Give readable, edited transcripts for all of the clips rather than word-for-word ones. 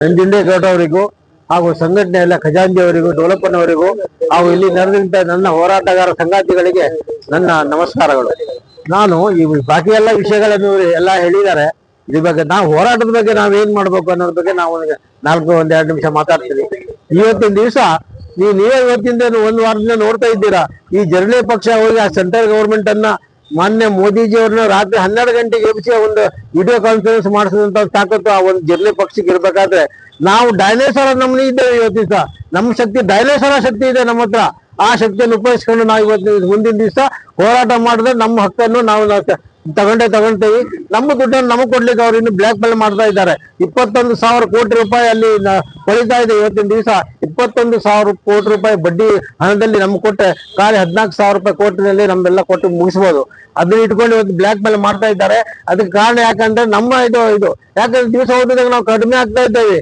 ನಂಜುಂಡೇಗೌಡವರಿಗೂ ಹಾಗೂ ಸಂಘಟನೆ ಎಲ್ಲ ಖಜಾಂಜಿಯವರಿಗೂ ಡೋಲಪ್ಪನವರಿಗೂ ಹಾಗೂ ಇಲ್ಲಿ ನಡೆದಂತ ನನ್ನ ಹೋರಾಟಗಾರ ಸಂಗಾತಿಗಳಿಗೆ ನನ್ನ ನಮಸ್ಕಾರಗಳು. ನಾನು ಈ ಬಾಕಿ ಎಲ್ಲ ವಿಷಯಗಳನ್ನು ಎಲ್ಲ ಹೇಳಿದ್ದಾರೆ. ಇದ್ರ ಬಗ್ಗೆ ನಾವು ಹೋರಾಟದ ಬಗ್ಗೆ ನಾವೇನ್ ಮಾಡ್ಬೇಕು ಅನ್ನೋದ್ರ ಬಗ್ಗೆ ನಾವು ಒಂದೆರಡು ನಿಮಿಷ ಮಾತಾಡ್ತೀವಿ. ಇವತ್ತಿನ ದಿವಸ ನೀವೇ ಇವತ್ತಿಂದ ಒಂದು ವಾರದಿಂದ ನೋಡ್ತಾ ಇದ್ದೀರಾ, ಈ ಜರ್ಲಿ ಪಕ್ಷ ಹೋಗಿ ಆ ಸೆಂಟ್ರಲ್ ಗೌರ್ಮೆಂಟ್ ಅನ್ನ ಮಾನ್ಯ ಮೋದಿಜಿ ಅವ್ರನ್ನ ರಾತ್ರಿ 12 ಗಂಟೆಗೆ ಎಬ್ಬಿಸಿ ಒಂದು ವಿಡಿಯೋ ಕಾನ್ಫರೆನ್ಸ್ ಮಾಡಿಸಿದಂತ ತಾಕತ್ತು ಆ ಒಂದು ಜರ್ಲಿ ಪಕ್ಷಕ್ಕೆ ಇರ್ಬೇಕಾದ್ರೆ ನಾವು ಡೈನೋಸಾರ ನಮ್ಮನೆ ಇದ್ದೇವೆ. ಇವತ್ತಿನ ನಮ್ಮ ಶಕ್ತಿ ಡೈನೋಸಾರ ಶಕ್ತಿ ಇದೆ ನಮ್ಮ ಹತ್ರ. ಆ ಶಕ್ತಿಯನ್ನು ಉಪಯೋಗಿಸ್ಕೊಂಡು ನಾವು ಇವತ್ತು ಮುಂದಿನ ದಿವಸ ಹೋರಾಟ ಮಾಡಿದ್ರೆ ನಮ್ಮ ಹಕ್ಕನ್ನು ನಾವು ತಗೊಂತೇವಿ. ನಮ್ಮ ದುಡ್ಡನ್ನು ನಮಗೆ ಕೊಡ್ಲಿಕ್ಕೆ ಅವ್ರು ಇನ್ನು ಬ್ಲಾಕ್ ಮೇಲ್ ಮಾಡ್ತಾ ಇದ್ದಾರೆ. 21,000 ಕೋಟಿ ರೂಪಾಯಿ ಅಲ್ಲಿ ಕೊಳಿತಾ ಇದೆ. ಇವತ್ತಿನ ದಿವಸ 21,000 ಕೋಟಿ ರೂಪಾಯಿ ಬಡ್ಡಿ ಹಣದಲ್ಲಿ ನಮ್ಗೆ ಕೊಟ್ಟೆ ಖಾಲಿ 14,000 ರೂಪಾಯಿ ಕೋಟಿನಲ್ಲಿ ನಮ್ಮೆಲ್ಲ ಕೊಟ್ಟು ಮುಗಿಸ್ಬೋದು. ಅದನ್ನ ಇಟ್ಕೊಂಡು ಇವತ್ತು ಬ್ಲಾಕ್ ಮೇಲ್ ಮಾಡ್ತಾ ಇದ್ದಾರೆ. ಅದಕ್ಕೆ ಕಾರಣ ಯಾಕಂದ್ರೆ ನಮ್ಮ ಇದು ಯಾಕಂದ್ರೆ ದಿವಸ ಹೋದಾಗ ನಾವು ಕಡಿಮೆ ಆಗ್ತಾ ಇದ್ದೇವೆ.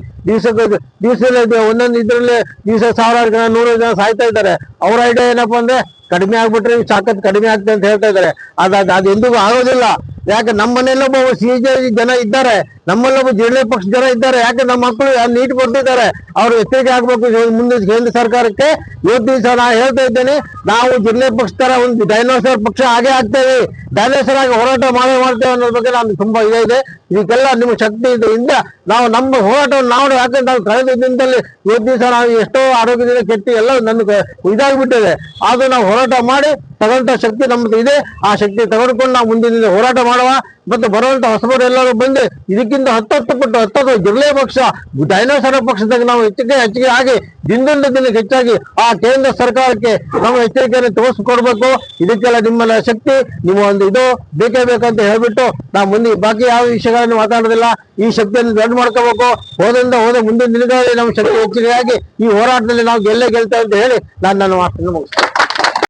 ದಿವಸದಲ್ಲಿ ಒಂದೊಂದು ಇದ್ರಲ್ಲಿ ದಿವಸ 1000 ಜನ 100 ಜನ ಸಾಯ್ತಾ ಇದ್ದಾರೆ. ಅವ್ರ ಐಡಿಯಾ ಏನಪ್ಪಾ ಅಂದ್ರೆ ಕಡಿಮೆ ಆಗ್ಬಿಟ್ರೆ ತಾಕತ್ ಕಡಿಮೆ ಆಗ್ತದೆ ಅಂತ ಹೇಳ್ತಾ ಇದ್ದಾರೆ. ಅದು ಎಂದಿಗೂ ಆಗೋದಿಲ್ಲ. ಯಾಕೆ ನಮ್ಮ ಮನೆಯಲ್ಲೊಬ್ಬ CJ ಜನ ಇದ್ದಾರೆ, ನಮ್ಮಲ್ಲೊಬ್ಬ ಜೆಡಿಎಸ್ ಪಕ್ಷ ಜನ ಇದ್ದಾರೆ. ಯಾಕೆ ನಮ್ಮ ಮಕ್ಕಳು ನೀಟ್ ಕೊಟ್ಟಿದ್ದಾರೆ, ಅವ್ರು ಎಚ್ಚರಿಕೆ ಆಗ್ಬೇಕು ಮುಂದೆ ಕೇಂದ್ರ ಸರ್ಕಾರಕ್ಕೆ. ಇವತ್ತು ದಿವಸ ನಾನು ಹೇಳ್ತಾ ಇದ್ದೇನೆ, ನಾವು ಜೆಡಿಎಸ್ ಪಕ್ಷ ತರ ಒಂದು ಡೈನೋಸರ್ ಪಕ್ಷ ಆಗೇ ಆಗ್ತೇವೆ, ಡೈನೋಸರ್ ಆಗಿ ಹೋರಾಟ ಮಾಡ್ತೇವೆ ಅನ್ನೋದ್ರ ಬಗ್ಗೆ ನಮ್ಗೆ ತುಂಬಾ ಇದೆ. ಇದಕ್ಕೆಲ್ಲ ನಿಮ್ಮ ಶಕ್ತಿ ಇದೆಯಿಂದ ನಾವು ನಮ್ಮ ಹೋರಾಟವನ್ನು ನಾವು ಯಾಕಂದ್ರೆ ನಾವು ಕಳೆದ ದಿನದಲ್ಲಿ ಇವತ್ತು ದಿವಸ ನಾವು ಎಷ್ಟೋ ಆರೋಗ್ಯದಿಂದ ಕೆಟ್ಟಿ ಎಲ್ಲ ನನ್ಗೆ ಇದಾಗ್ಬಿಟ್ಟಿದೆ. ಆದ್ರೂ ನಾವು ಹೋರಾಟ ಮಾಡಿ ತಗೊಂತ ಶಕ್ತಿ ನಮ್ದು ಇದೆ. ಆ ಶಕ್ತಿ ತೆಗೆದುಕೊಂಡು ನಾವು ಮುಂದಿನ ಹೋರಾಟ ಮಾಡುವ. ಮತ್ತೆ ಬರುವಂತ ಹೊಸಬರು ಎಲ್ಲರೂ ಬಂದು ಇದಕ್ಕಿಂತ 10 ಪಟ್ಟು ಜರ್ಲೆ ಪಕ್ಷ ಡೈನೋಸಾರ ಪಕ್ಷದಾಗ ನಾವು ಹೆಚ್ಚಿಗೆ ಆಗಿ ದಿನದಿಂದ ದಿನಕ್ಕೆ ಹೆಚ್ಚಾಗಿ ಆ ಕೇಂದ್ರ ಸರ್ಕಾರಕ್ಕೆ ನಾವು ಎಚ್ಚರಿಕೆಯನ್ನು ತೋರಿಸ್ಕೊಡ್ಬೇಕು. ಇದಕ್ಕೆಲ್ಲ ನಿಮ್ಮೆಲ್ಲ ಶಕ್ತಿ ನಿಮ್ಮ ಒಂದು ಇದು ಬೇಕೇ ಬೇಕಂತ ಹೇಳ್ಬಿಟ್ಟು ನಾವು ಮುಂದೆ ಬಾಕಿ ಯಾವ ವಿಷಯಗಳನ್ನು ಮಾತಾಡೋದಿಲ್ಲ. ಈ ಶಕ್ತಿಯನ್ನು ದೊಡ್ಡ ಮಾಡ್ಕೋಬೇಕು. ಹೋದ ಮುಂದಿನ ದಿನಗಳಲ್ಲಿ ನಮ್ಮ ಶಕ್ತಿ ಹೆಚ್ಚಿಗೆ ಆಗಿ ಈ ಹೋರಾಟದಲ್ಲಿ ನಾವು ಗೆಲ್ತೇವೆ ಅಂತ ಹೇಳಿ ನಾನು ಮಾತನ್ನು ಮುಗಿಸ್ತೇನೆ.